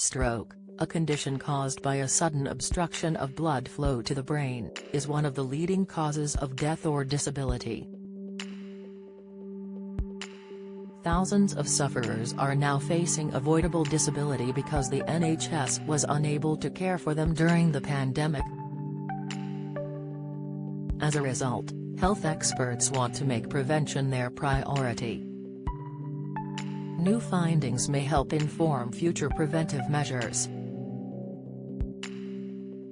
Stroke, a condition caused by a sudden obstruction of blood flow to the brain, is one of the leading causes of death or disability. Thousands of sufferers are now facing avoidable disability because the NHS was unable to care for them during the pandemic. As a result, health experts want to make prevention their priority. New findings may help inform future preventive measures.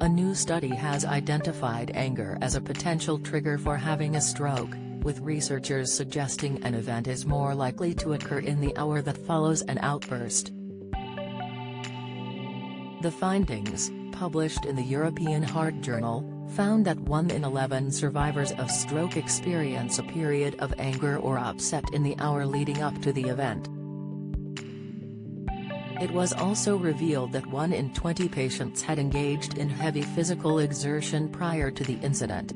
A new study has identified anger as a potential trigger for having a stroke, with researchers suggesting an event is more likely to occur in the hour that follows an outburst. The findings, published in the European Heart Journal, found that 1 in 11 survivors of stroke experience a period of anger or upset in the hour leading up to the event. It was also revealed that 1 in 20 patients had engaged in heavy physical exertion prior to the incident.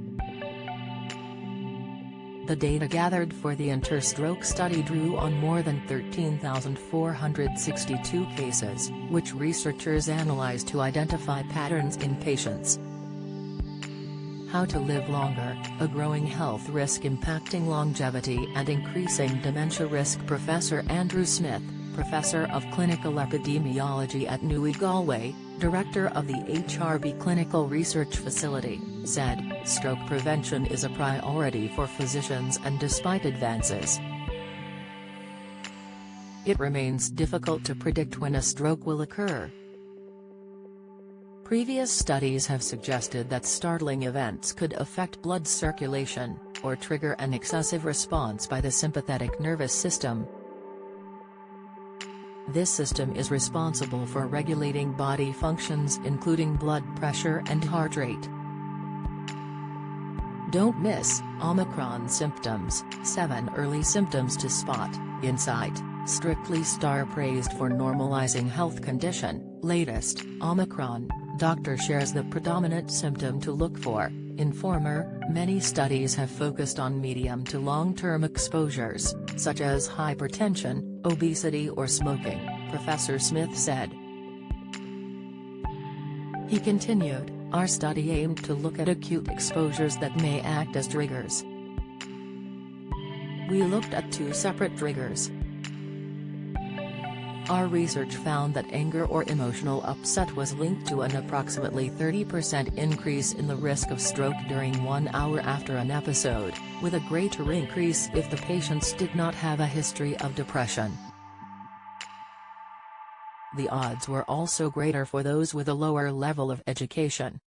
The data gathered for the INTER-Stroke study drew on more than 13,462 cases, which researchers analyzed to identify patterns in patients. How to live longer, a growing health risk impacting longevity and increasing dementia risk. Professor Andrew Smith, Professor of Clinical Epidemiology at NUI Galway, Director of the HRB Clinical Research Facility, said, "Stroke prevention is a priority for physicians and despite advances, it remains difficult to predict when a stroke will occur." Previous studies have suggested that startling events could affect blood circulation, or trigger an excessive response by the sympathetic nervous system. This system is responsible for regulating body functions including blood pressure and heart rate. Don't miss Omicron symptoms, 7 early symptoms to spot. Insight, Strictly Star praised for normalizing health condition. Latest, Omicron, doctor shares the predominant symptom to look for. Informer, many studies have focused on medium to long-term exposures, such as hypertension, obesity or smoking, Professor Smith said. He continued, "Our study aimed to look at acute exposures that may act as triggers. We looked at 2 separate triggers. Our research found that anger or emotional upset was linked to an approximately 30% increase in the risk of stroke during 1 hour after an episode, with a greater increase if the patients did not have a history of depression. The odds were also greater for those with a lower level of education."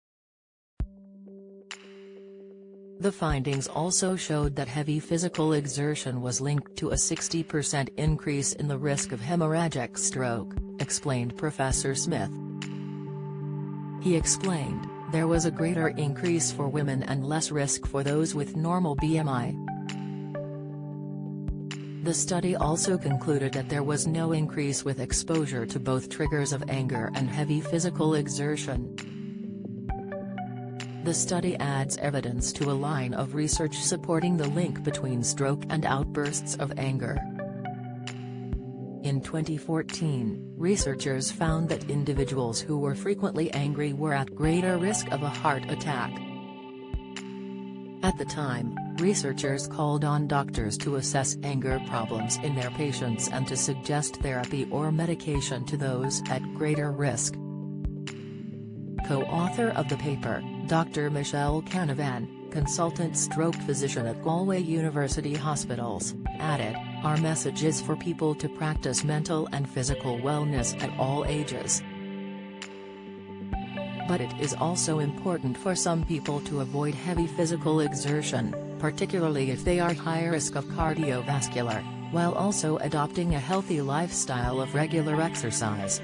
The findings also showed that heavy physical exertion was linked to a 60% increase in the risk of hemorrhagic stroke, explained Professor Smith. He explained, there was a greater increase for women and less risk for those with normal BMI. The study also concluded that there was no increase with exposure to both triggers of anger and heavy physical exertion. The study adds evidence to a line of research supporting the link between stroke and outbursts of anger. In 2014, researchers found that individuals who were frequently angry were at greater risk of a heart attack. At the time, researchers called on doctors to assess anger problems in their patients and to suggest therapy or medication to those at greater risk. Co-author of the paper, Dr. Michelle Canavan, consultant stroke physician at Galway University Hospitals, added, "Our message is for people to practice mental and physical wellness at all ages. But it is also important for some people to avoid heavy physical exertion, particularly if they are high risk of cardiovascular, while also adopting a healthy lifestyle of regular exercise."